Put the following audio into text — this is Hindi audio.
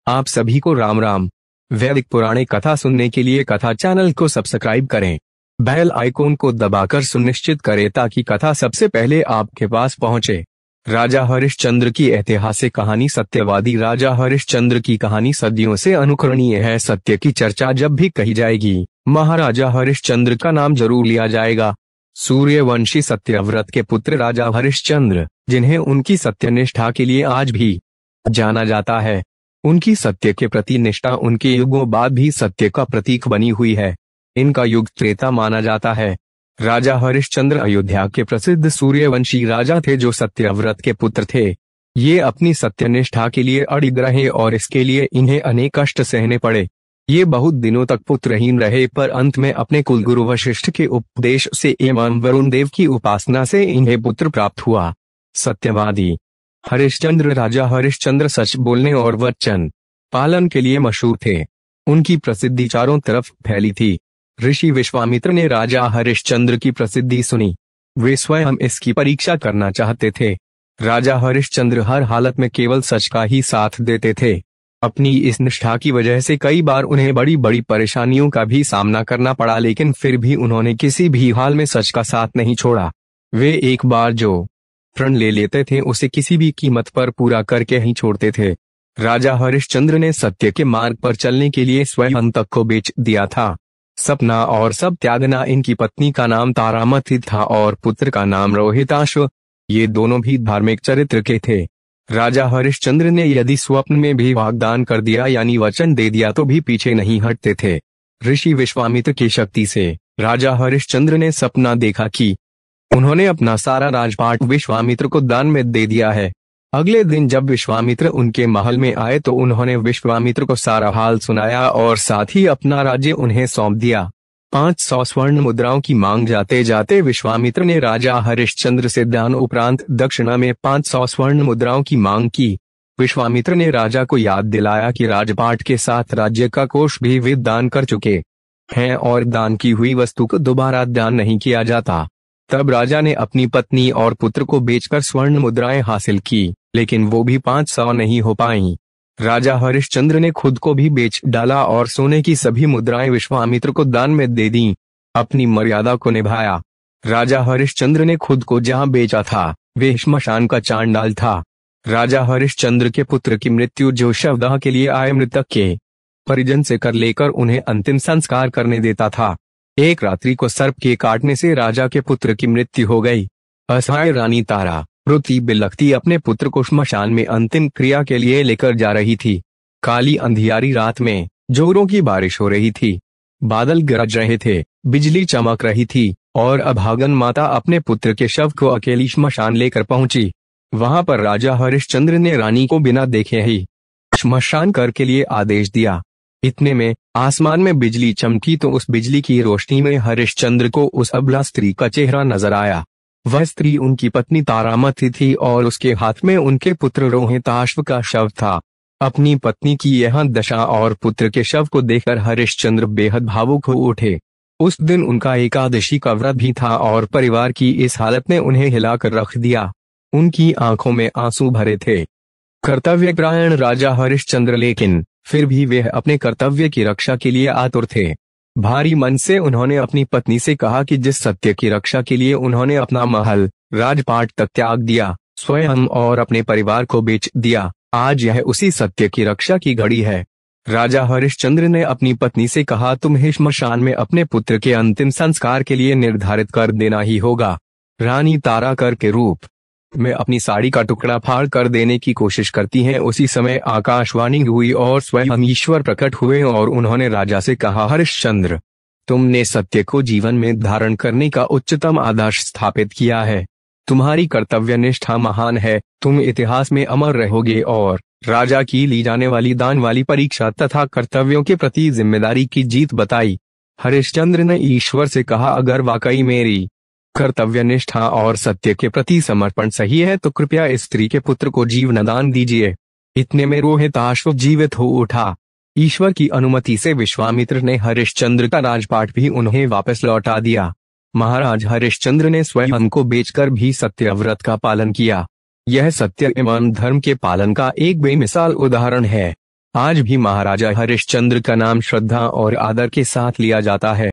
आप सभी को राम राम। वैदिक पुराणे कथा सुनने के लिए कथा चैनल को सब्सक्राइब करें, बेल आइकॉन को दबाकर सुनिश्चित करें ताकि कथा सबसे पहले आपके पास पहुंचे। राजा हरिश्चंद्र की ऐतिहासिक कहानी। सत्यवादी राजा हरिश्चंद्र की कहानी सदियों से अनुकरणीय है। सत्य की चर्चा जब भी कही जाएगी, महाराजा हरिश्चंद्र का नाम जरूर लिया जाएगा। सूर्यवंशी सत्यव्रत के पुत्र राजा हरिश्चंद्र, जिन्हें उनकी सत्यनिष्ठा के लिए आज भी जाना जाता है, उनकी सत्य के प्रति निष्ठा उनके युगों बाद भी सत्य का प्रतीक बनी हुई है। इनका युग त्रेता माना जाता है। राजा हरिश्चंद्र अयोध्या के प्रसिद्ध सूर्यवंशी राजा थे जो सत्यव्रत के पुत्र थे। ये अपनी सत्यनिष्ठा के लिए अड़िग रहे और इसके लिए इन्हें अनेक कष्ट सहने पड़े। ये बहुत दिनों तक पुत्रहीन रहे, पर अंत में अपने कुलगुरु वशिष्ठ के उपदेश से एवं वरुण देव की उपासना से इन्हें पुत्र प्राप्त हुआ। सत्यवादी हरिश्चंद्र राजा हरिश्चंद्र सच बोलने और वचन पालन के लिए मशहूर थे। उनकी प्रसिद्धि चारों तरफ फैली थी। ऋषि विश्वामित्र ने राजा हरिश्चंद्र की प्रसिद्धि सुनी। वे स्वयं इसकी परीक्षा करना चाहते थे। राजा हरिश्चंद्र हर हालत में केवल सच का ही साथ देते थे। अपनी इस निष्ठा की वजह से कई बार उन्हें बड़ी बड़ी परेशानियों का भी सामना करना पड़ा, लेकिन फिर भी उन्होंने किसी भी हाल में सच का साथ नहीं छोड़ा। वे एक बार जो प्रण ले लेते थे उसे किसी भी कीमत पर पूरा करके ही छोड़ते थे। राजा हरिश्चंद्र ने सत्य के मार्ग पर चलने के लिए स्वयं तक को बेच दिया था। सपना और सब त्यागना। इनकी पत्नी का नाम तारामती था और पुत्र का नाम रोहिताश्व। ये दोनों भी धार्मिक चरित्र के थे। राजा हरिश्चंद्र ने यदि स्वप्न में भी वाग्दान कर दिया यानी वचन दे दिया तो भी पीछे नहीं हटते थे। ऋषि विश्वामित्र की शक्ति से राजा हरिश्चंद्र ने सपना देखा कि उन्होंने अपना सारा राजपाट विश्वामित्र को दान में दे दिया है। अगले दिन जब विश्वामित्र उनके महल में आए तो उन्होंने विश्वामित्र को सारा हाल सुनाया और साथ ही अपना राज्य उन्हें सौंप दिया। 500 स्वर्ण मुद्राओं की मांग जाते जाते विश्वामित्र ने राजा हरिश्चंद्र से दान उपरांत दक्षिणा में 500 स्वर्ण मुद्राओं की मांग की। विश्वामित्र ने राजा को याद दिलाया कि राजपाट के साथ राज्य का कोष भी वे दान कर चुके हैं और दान की हुई वस्तु को दोबारा दान नहीं किया जाता। तब राजा ने अपनी पत्नी और पुत्र को बेचकर स्वर्ण मुद्राएं हासिल की, लेकिन वो भी 500 नहीं हो पाईं। राजा हरिश्चंद्र ने खुद को भी बेच डाला और सोने की सभी मुद्राएं विश्वामित्र को दान में दे दी। अपनी मर्यादा को निभाया। राजा हरिश्चंद्र ने खुद को जहां बेचा था वे श्मशान का चांडाल था। राजा हरिश्चंद्र के पुत्र की मृत्यु जो शवदाह के लिए आए मृतक के परिजन से कर लेकर उन्हें अंतिम संस्कार करने देता था। एक रात्रि को सर्प के काटने से राजा के पुत्र की मृत्यु हो गई। असहाय रानी तारा रोती बिलखती अपने पुत्र को श्मशान में अंतिम क्रिया के लिए लेकर जा रही थी। काली अंधियारी रात में जोरों की बारिश हो रही थी। बादल गरज रहे थे, बिजली चमक रही थी और अभागन माता अपने पुत्र के शव को अकेली श्मशान लेकर पहुंची। वहां पर राजा हरिश्चंद्र ने रानी को बिना देखे ही श्मशान कर के लिए आदेश दिया। इतने में आसमान में बिजली चमकी तो उस बिजली की रोशनी में हरिश्चंद्र को उस अबला स्त्री का चेहरा नजर आया। वह स्त्री उनकी पत्नी तारामती थी और उसके हाथ में उनके पुत्र रोहिताश्व का शव था। अपनी पत्नी की यह दशा और पुत्र के शव को देखकर हरिश्चंद्र बेहद भावुक हो उठे। उस दिन उनका एकादशी का व्रत भी था और परिवार की इस हालत ने उन्हें हिलाकर रख दिया। उनकी आंखों में आंसू भरे थे। कर्तव्यपरायण राजा हरिश्चंद्र, लेकिन फिर भी वे अपने कर्तव्य की रक्षा के लिए आतुर थे। भारी मन से उन्होंने अपनी पत्नी से कहा कि जिस सत्य की रक्षा के लिए उन्होंने अपना महल राजपाट तक त्याग दिया, स्वयं और अपने परिवार को बेच दिया, आज यह उसी सत्य की रक्षा की घड़ी है। राजा हरिश्चंद्र ने अपनी पत्नी से कहा, तुम्हें श्मशान में अपने पुत्र के अंतिम संस्कार के लिए निर्धारित कर देना ही होगा। रानी तारा कर के रूप में अपनी साड़ी का टुकड़ा फाड़ कर देने की कोशिश करती हैं। उसी समय आकाशवाणी हुई और स्वयं ईश्वर प्रकट हुए और उन्होंने राजा से कहा, हरिश्चंद्र, तुमने सत्य को जीवन में धारण करने का उच्चतम आदर्श स्थापित किया है। तुम्हारी कर्तव्य निष्ठा महान है। तुम इतिहास में अमर रहोगे और राजा की ली जाने वाली दान वाली परीक्षा तथा कर्तव्यों के प्रति जिम्मेदारी की जीत बताई। हरिश्चंद्र ने ईश्वर से कहा, अगर वाकई मेरी कर्तव्य निष्ठा और सत्य के प्रति समर्पण सही है तो कृपया इस स्त्री के पुत्र को जीवनदान दीजिए। इतने में रोहिताश्व जीवित हो उठा। ईश्वर की अनुमति से विश्वामित्र ने हरिश्चंद्र का राजपाट भी उन्हें वापस लौटा दिया। महाराज हरिश्चंद्र ने स्वयं को बेचकर भी सत्यव्रत का पालन किया। यह सत्य एवं धर्म के पालन का एक बेमिसाल उदाहरण है। आज भी महाराजा हरिश्चंद्र का नाम श्रद्धा और आदर के साथ लिया जाता है।